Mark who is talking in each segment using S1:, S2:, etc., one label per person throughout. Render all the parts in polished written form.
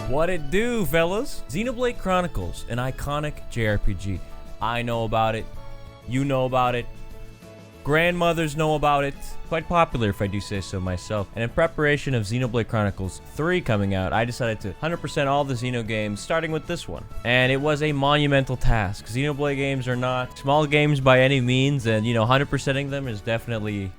S1: What it do, fellas? Xenoblade Chronicles, an iconic JRPG. I know about it. You know about it. Grandmothers know about it. Quite popular, if I do say so myself. And in preparation of Xenoblade Chronicles 3 coming out, I decided to 100% all the Xeno games, starting with this one. And it was a monumental task. Xenoblade games are not small games by any means, and 100%ing them is definitely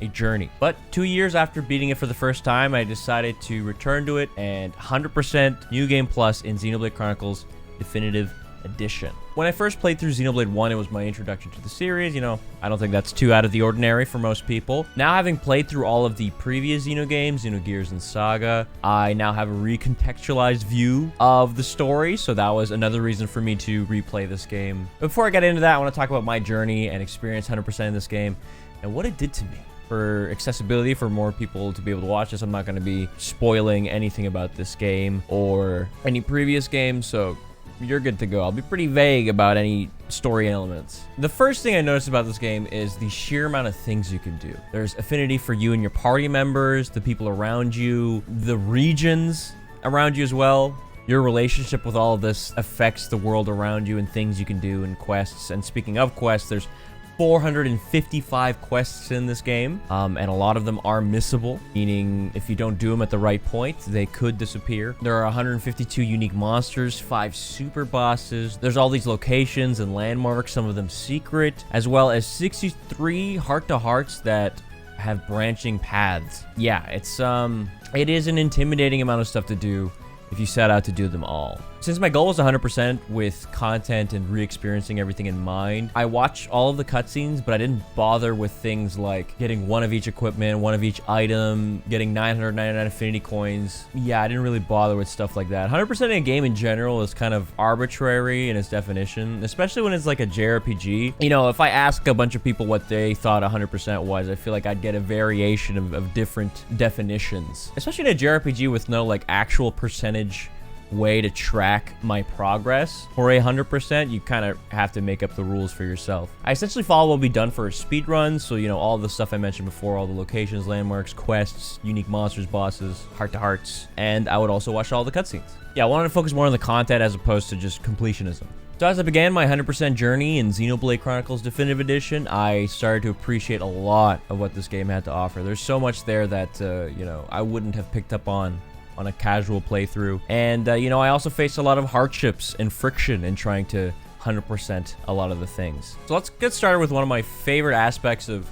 S1: a journey. But 2 years after beating it for the first time, I decided to return to it and 100% New Game Plus in Xenoblade Chronicles Definitive Edition. When I first played through Xenoblade 1, it was my introduction to the series. I don't think that's too out of the ordinary for most people. Now, having played through all of the previous Xeno games, Xenogears and Saga, I now have a recontextualized view of the story, so that was another reason for me to replay this game. Before I get into that, I want to talk about my journey and experience 100% in this game and what it did to me. For accessibility, for more people to be able to watch this, I'm not going to be spoiling anything about this game or any previous games, so you're good to go. I'll be pretty vague about any story elements. The first thing I noticed about this game is the sheer amount of things you can do. There's affinity for you and your party members, the people around you, the regions around you as well. Your relationship with all of this affects the world around you and things you can do and quests. And speaking of quests, there's 455 quests in this game, and a lot of them are missable, meaning if you don't do them at the right point, they could disappear. There are 152 unique monsters, 5 super bosses. There's all these locations and landmarks, some of them secret, as well as 63 heart-to-hearts that have branching paths. Yeah, it is an intimidating amount of stuff to do if you set out to do them all. Since my goal was 100% with content and re-experiencing everything in mind, I watched all of the cutscenes, but I didn't bother with things like getting one of each equipment, one of each item, getting 999 affinity coins. Yeah, I didn't really bother with stuff like that. 100% in a game in general is kind of arbitrary in its definition, especially when it's like a JRPG. If I ask a bunch of people what they thought 100% was, I feel like I'd get a variation of different definitions. Especially in a JRPG with no like actual percentage way to track my progress. For a 100%, you kind of have to make up the rules for yourself. I essentially follow what will be done for a speed run, so all the stuff I mentioned before, all the locations, landmarks, quests, unique monsters, bosses, heart-to-hearts, and I would also watch all the cutscenes. Yeah, I wanted to focus more on the content as opposed to just completionism. So as I began my 100% journey in Xenoblade Chronicles Definitive Edition, I started to appreciate a lot of what this game had to offer. There's so much there that, I wouldn't have picked up on a casual playthrough. And, I also faced a lot of hardships and friction in trying to 100% a lot of the things. So let's get started with one of my favorite aspects of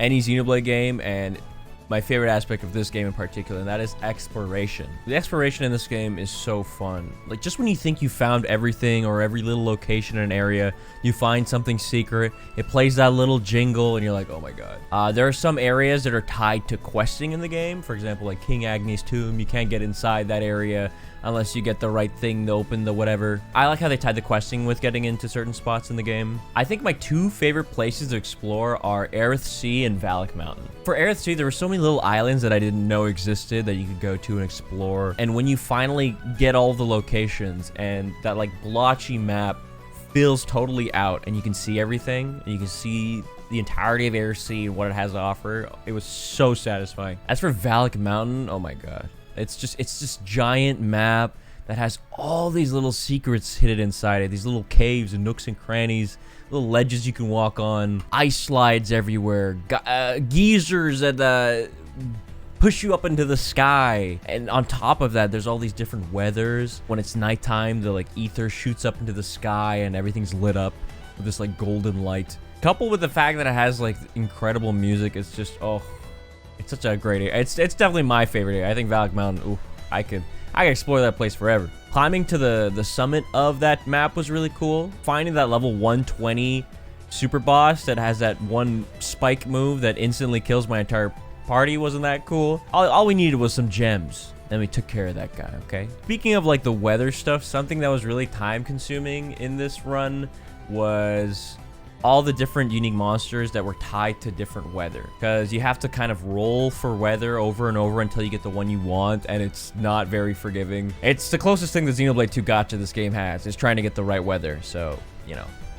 S1: any Xenoblade game, and my favorite aspect of this game in particular, and that is exploration. The exploration in this game is so fun. Like, just when you think you found everything or every little location in an area, you find something secret, it plays that little jingle, and you're like, oh my god. There are some areas that are tied to questing in the game. For example, like King Agni's tomb, you can't get inside that area unless you get the right thing to open the whatever. I like how they tied the questing with getting into certain spots in the game. I think my 2 favorite places to explore are Aerith Sea and Valak Mountain. For Aerith Sea, there were so many little islands that I didn't know existed that you could go to and explore. And when you finally get all the locations and that like blotchy map fills totally out and you can see everything, and you can see the entirety of Aerith Sea and what it has to offer, it was so satisfying. As for Valak Mountain, oh my god. It's this giant map that has all these little secrets hidden inside it. These little caves and nooks and crannies, little ledges you can walk on, ice slides everywhere, geysers that push you up into the sky. And on top of that, there's all these different weathers. When it's nighttime, the like ether shoots up into the sky and everything's lit up with this like golden light. Coupled with the fact that it has like incredible music, it's just, it's such a great area. It's definitely my favorite area. I think Valak Mountain, ooh, I could explore that place forever. Climbing to the summit of that map was really cool. Finding that level 120 super boss that has that one spike move that instantly kills my entire party wasn't that cool. All we needed was some gems. Then we took care of that guy, okay? Speaking of like the weather stuff, something that was really time consuming in this run was all the different unique monsters that were tied to different weather, because you have to kind of roll for weather over and over until you get the one you want, and it's not very forgiving. It's the closest thing that Xenoblade 2 Gacha this game has, is trying to get the right weather. So,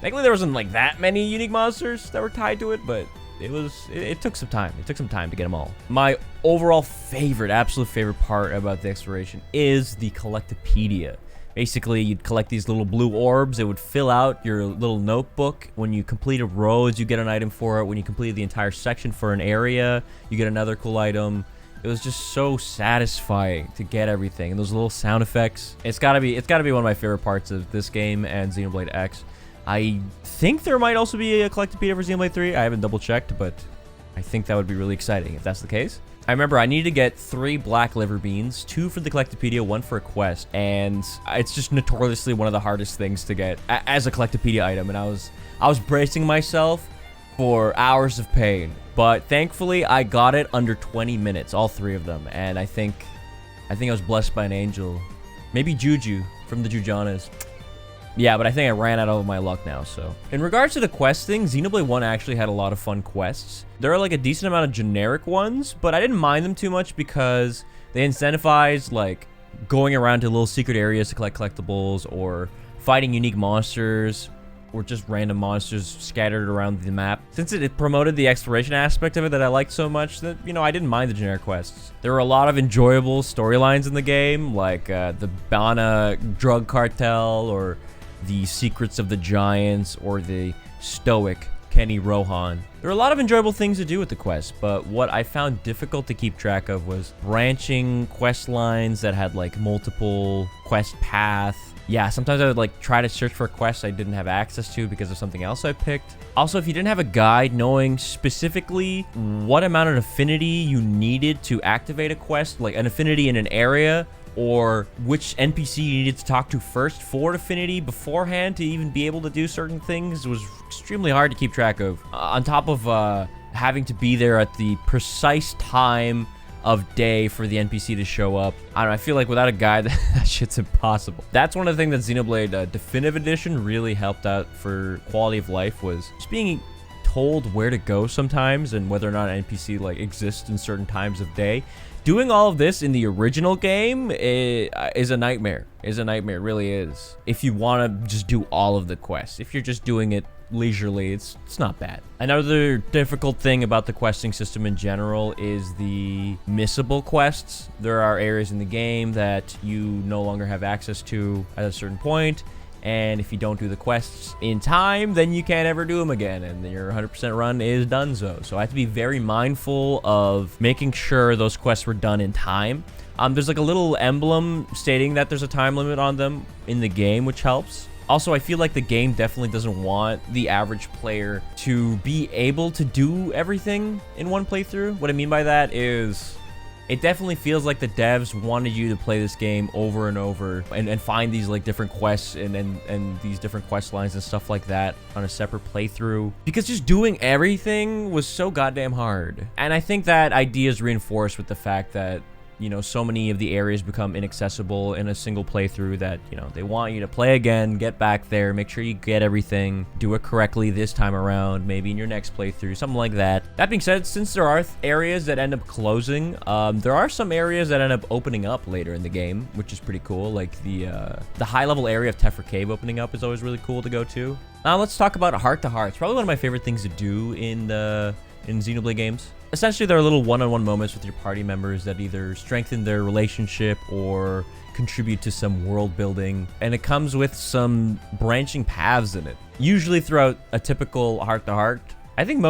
S1: thankfully there wasn't like that many unique monsters that were tied to it, but it took some time. It took some time to get them all. My overall favorite, absolute favorite part about the exploration is the collectopedia. Basically, you'd collect these little blue orbs. It would fill out your little notebook. When you completed roads, you get an item for it. When you completed the entire section for an area, you get another cool item. It was just so satisfying to get everything. And those little sound effects. It's gotta be one of my favorite parts of this game and Xenoblade X. I think there might also be a collectopedia for Xenoblade 3. I haven't double checked, but I think that would be really exciting if that's the case. I remember I needed to get 3 black liver beans, 2 for the collectopedia, 1 for a quest, and it's just notoriously one of the hardest things to get as a collectopedia item, and I was bracing myself for hours of pain, but thankfully I got it under 20 minutes, all 3 of them, and I think I was blessed by an angel, maybe Juju from the Jujanas. Yeah, but I think I ran out of my luck now, so. In regards to the quest thing, Xenoblade 1 actually had a lot of fun quests. There are like a decent amount of generic ones, but I didn't mind them too much because they incentivized like going around to little secret areas to collect collectibles or fighting unique monsters or just random monsters scattered around the map. Since it promoted the exploration aspect of it that I liked so much that, you know, I didn't mind the generic quests. There were a lot of enjoyable storylines in the game, like the Bana drug cartel or the Secrets of the Giants, or the stoic Kenny Rohan. There were a lot of enjoyable things to do with the quest, but what I found difficult to keep track of was branching quest lines that had like multiple quest paths. Yeah, sometimes I would like try to search for a quest I didn't have access to because of something else I picked. Also, if you didn't have a guide knowing specifically what amount of affinity you needed to activate a quest, like an affinity in an area, or which NPC you needed to talk to first for affinity beforehand to even be able to do certain things, was extremely hard to keep track of. On top of having to be there at the precise time of day for the NPC to show up. I don't know, I feel like without a guide, that shit's impossible. That's one of the things that Xenoblade Definitive Edition really helped out for quality of life, was just being told where to go sometimes and whether or not an NPC like exists in certain times of day. Doing all of this in the original game is a nightmare. It really is. If you want to just do all of the quests. If you're just doing it leisurely, it's not bad. Another difficult thing about the questing system in general is the missable quests. There are areas in the game that you no longer have access to at a certain point, and if you don't do the quests in time, then you can't ever do them again, and your 100% run is donezo. So I have to be very mindful of making sure those quests were done in time. There's like a little emblem stating that there's a time limit on them in the game, which helps. Also, I feel like the game definitely doesn't want the average player to be able to do everything in one playthrough. What I mean by that is, it definitely feels like the devs wanted you to play this game over and over and find these like different quests and these different quest lines and stuff like that on a separate playthrough, because just doing everything was so goddamn hard. And I think that idea is reinforced with the fact that, you know, so many of the areas become inaccessible in a single playthrough that, you know, they want you to play again, get back there, make sure you get everything, do it correctly this time around, maybe in your next playthrough, something like that. That being said, since there are areas that end up closing, there are some areas that end up opening up later in the game, which is pretty cool. Like the high-level area of Tephra Cave opening up is always really cool to go to. Now let's talk about Heart to Heart. It's probably one of my favorite things to do in Xenoblade games. Essentially, there are little one-on-one moments with your party members that either strengthen their relationship or contribute to some world building, and it comes with some branching paths in it. Usually throughout a typical heart-to-heart, I think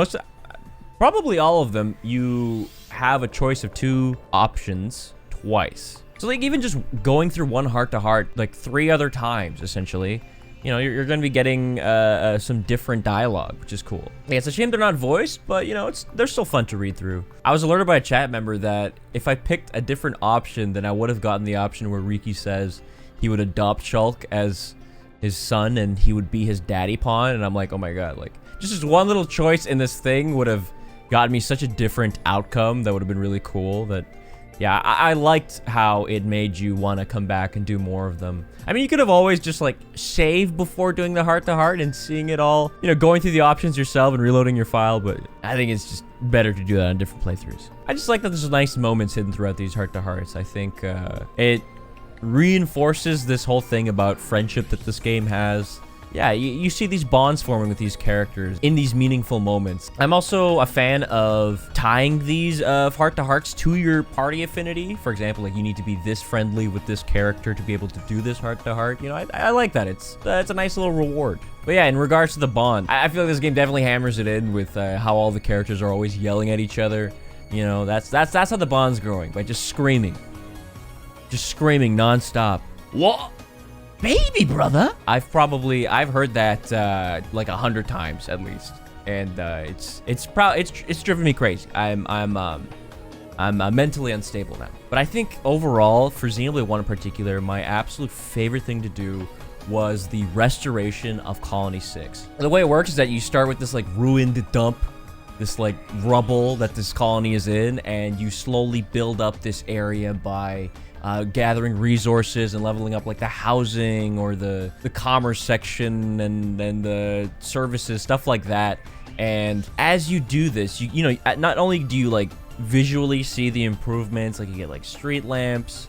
S1: probably all of them, you have a choice of 2 options twice. So like even just going through one heart-to-heart like 3 other times, essentially, you know, you're going to be getting some different dialogue, which is cool. Yeah, it's a shame they're not voiced, but, you know, they're still fun to read through. I was alerted by a chat member that if I picked a different option, then I would have gotten the option where Riki says he would adopt Shulk as his son and he would be his daddy pawn. And I'm like, oh my god, like, just one little choice in this thing would have gotten me such a different outcome that would have been really cool. That, yeah, I liked how it made you want to come back and do more of them. I mean, you could have always just like saved before doing the heart-to-heart and seeing it all, you know, going through the options yourself and reloading your file, but I think it's just better to do that on different playthroughs. I just like that there's nice moments hidden throughout these heart-to-hearts. I think it reinforces this whole thing about friendship that this game has yeah, you see these bonds forming with these characters in these meaningful moments. I'm also a fan of tying these heart-to-hearts to your party affinity. For example, like you need to be this friendly with this character to be able to do this heart-to-heart. You know, I like that. It's a nice little reward. But yeah, in regards to the bond, I feel like this game definitely hammers it in with how all the characters are always yelling at each other. You know, that's how the bond's growing, by just screaming nonstop. What? Baby brother? I've heard that like 100 times at least, and it's driven me crazy. I'm mentally unstable now. But I think overall for Xenoblade 1 in particular, my absolute favorite thing to do was the restoration of Colony 6. The way it works is that you start with this like ruined dump, this like rubble that this colony is in, and you slowly build up this area by gathering resources and leveling up like the housing or the commerce section and the services, stuff like that. And as you do this, you know, not only do you like visually see the improvements, like you get like street lamps,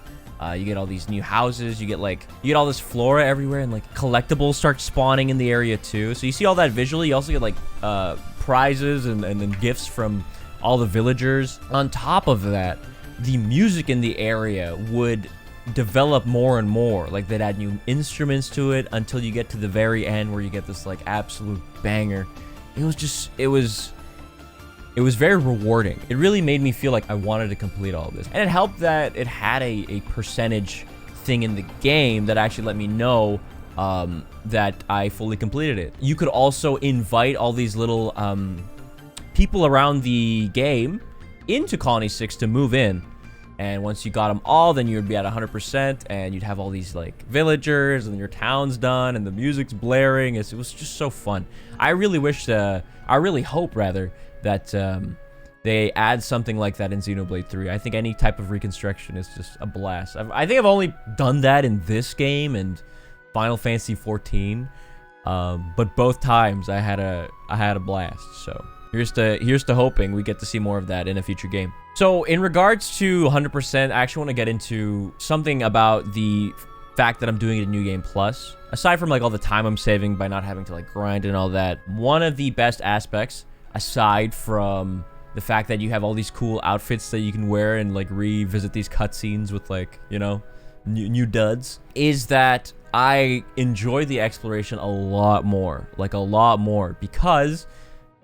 S1: you get all these new houses, you get all this flora everywhere, and like collectables start spawning in the area too. So you see all that visually. You also get like prizes and gifts from all the villagers. On top of that, the music in the area would develop more and more. Like they'd add new instruments to it until you get to the very end where you get this like absolute banger. It was very rewarding. It really made me feel like I wanted to complete all of this. And it helped that it had a percentage thing in the game that actually let me know that I fully completed it. You could also invite all these little people around the game into Colony 6 to move in. And once you got them all, then you would be at 100%, and you'd have all these like villagers, and your town's done, and the music's blaring. It was just so fun. I really hope rather that they add something like that in Xenoblade 3. I think any type of reconstruction is just a blast. I think I've only done that in this game and Final Fantasy 14, but both times I had a blast. So here's to hoping we get to see more of that in a future game. So in regards to 100%, I actually want to get into something about the fact that I'm doing it in New Game Plus. Aside from like all the time I'm saving by not having to like grind and all that, one of the best aspects, aside from the fact that you have all these cool outfits that you can wear and like revisit these cutscenes with like, you know, new duds, is that I enjoy the exploration a lot more, because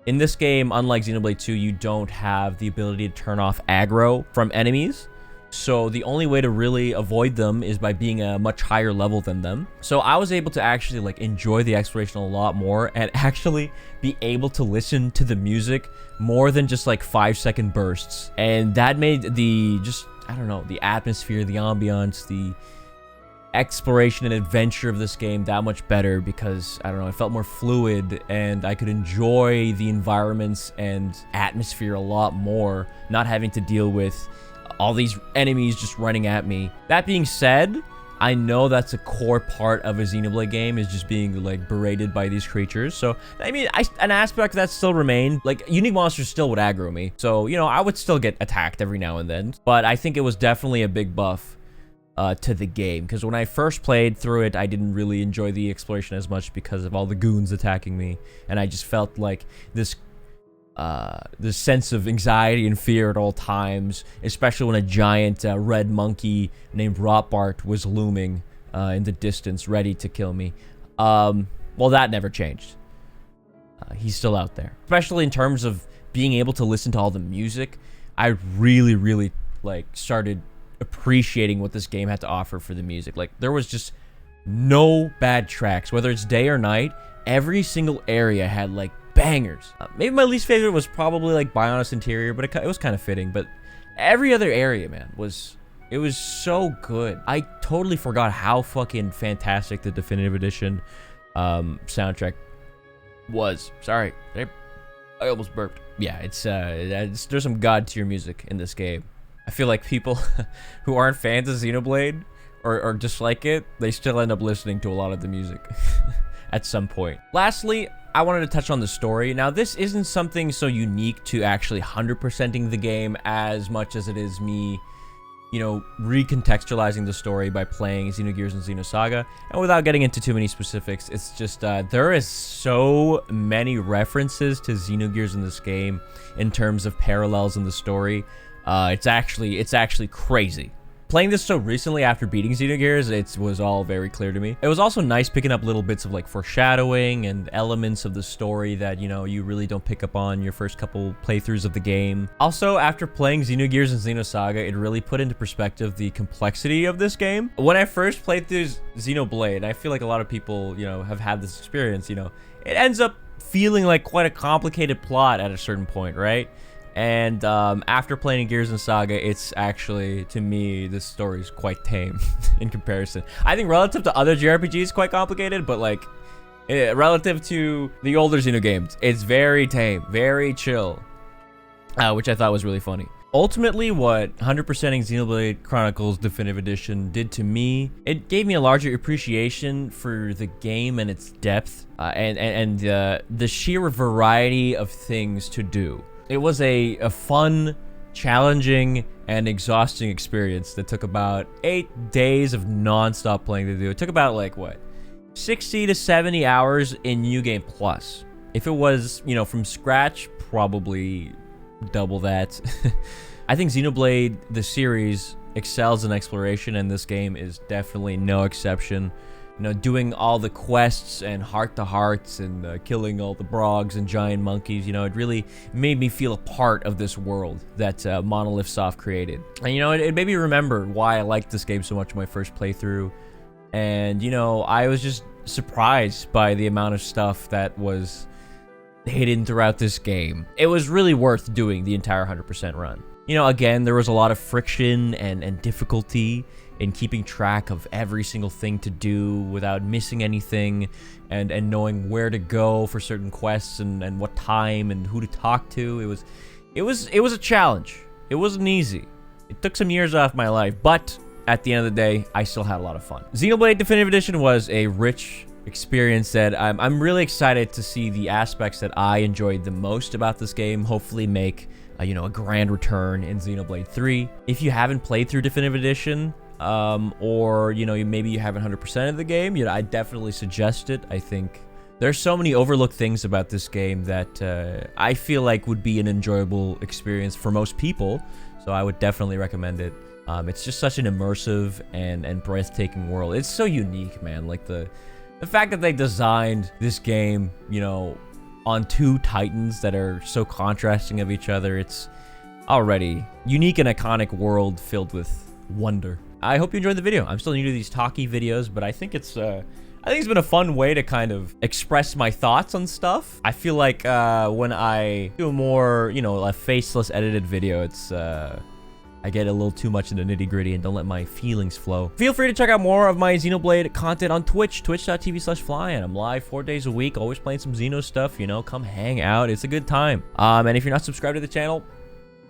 S1: in this game, unlike Xenoblade 2, you don't have the ability to turn off aggro from enemies. So the only way to really avoid them is by being a much higher level than them. So I was able to actually like enjoy the exploration a lot more and actually be able to listen to the music more than just like 5-second bursts. And that made the atmosphere, the ambiance, the exploration and adventure of this game that much better, because I don't know, it felt more fluid and I could enjoy the environments and atmosphere a lot more, not having to deal with all these enemies just running at me. That being said, I know that's a core part of a Xenoblade game, is just being like berated by these creatures. So I mean, an aspect that still remained, like unique monsters still would aggro me, so you know, I would still get attacked every now and then. But I think it was definitely a big buff to the game, because when I first played through it, I didn't really enjoy the exploration as much because of all the goons attacking me, and I just felt like this sense of anxiety and fear at all times, especially when a giant red monkey named Rotbart was looming in the distance, ready to kill me. Well, that never changed. He's still out there. Especially in terms of being able to listen to all the music, I really like started appreciating what this game had to offer for the music. Like, there was just no bad tracks, whether it's day or night. Every single area had like bangers. Maybe my least favorite was probably like Bionis Interior, but it was kind of fitting. But every other area, man, was so good. I totally forgot how fucking fantastic the Definitive Edition soundtrack was. Sorry, I almost burped. Yeah, there's some god tier music in this game. I feel like people who aren't fans of Xenoblade or dislike it, they still end up listening to a lot of the music at some point. Lastly, I wanted to touch on the story. Now, this isn't something so unique to actually 100%ing the game as much as it is me you know, recontextualizing the story by playing Xenogears and Xenosaga. And without getting into too many specifics, it's just, there is so many references to Xenogears in this game in terms of parallels in the story. It's actually crazy. Playing this so recently after beating Xenogears, it was all very clear to me. It was also nice picking up little bits of like foreshadowing and elements of the story that, you know, you really don't pick up on your first couple playthroughs of the game. Also, after playing Xenogears and Xenosaga, it really put into perspective the complexity of this game. When I first played through Xenoblade, I feel like a lot of people, you know, have had this experience, you know, it ends up feeling like quite a complicated plot at a certain point, right? And after playing Gears and Saga, it's actually, to me, this story is quite tame in comparison. I think relative to other JRPGs, quite complicated, but like relative to the older Xeno games, it's very tame, very chill, which I thought was really funny. Ultimately, what 100%ing Xenoblade Chronicles Definitive Edition did to me, it gave me a larger appreciation for the game and its depth, and the sheer variety of things to do. It was a fun, challenging, and exhausting experience that took about 8 days of non-stop playing to do. It took about, like, what, 60 to 70 hours in New Game Plus. If it was, you know, from scratch, probably double that. I think Xenoblade, the series, excels in exploration, and this game is definitely no exception. You know, doing all the quests and heart-to-hearts and killing all the brogs and giant monkeys, you know, it really made me feel a part of this world that Monolith Soft created. And, you know, it made me remember why I liked this game so much in my first playthrough. And, you know, I was just surprised by the amount of stuff that was hidden throughout this game. It was really worth doing the entire 100% run. You know, again, there was a lot of friction and difficulty in keeping track of every single thing to do without missing anything, and knowing where to go for certain quests and what time and who to talk to. It was a challenge. It wasn't easy. It took some years off my life, but at the end of the day, I still had a lot of fun. Xenoblade Definitive Edition was a rich experience that I'm really excited to see the aspects that I enjoyed the most about this game hopefully make you know, a grand return in Xenoblade 3. If you haven't played through Definitive Edition, or, you know, maybe you haven't 100% of the game, you know, I definitely suggest it. I think there's so many overlooked things about this game that I feel like would be an enjoyable experience for most people, so I would definitely recommend it. It's just such an immersive and breathtaking world. It's so unique, man. Like, the fact that they designed this game, you know, on two titans that are so contrasting of each other, it's already unique and iconic world filled with wonder. I hope you enjoyed the video. I'm still new to these talky videos, but I think it's been a fun way to kind of express my thoughts on stuff. I feel like when I do a more, you know, a faceless edited video, it's I get a little too much into nitty-gritty and don't let my feelings flow. Feel free to check out more of my Xenoblade content on Twitch, twitch.tv/flyann. I'm live 4 days a week, always playing some Xeno stuff, you know, come hang out. It's a good time. And if you're not subscribed to the channel,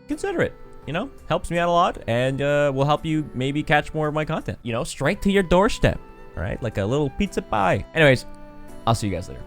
S1: consider it. You know, helps me out a lot, and will help you maybe catch more of my content, you know, straight to your doorstep, all right? Like a little pizza pie. Anyways, I'll see you guys later.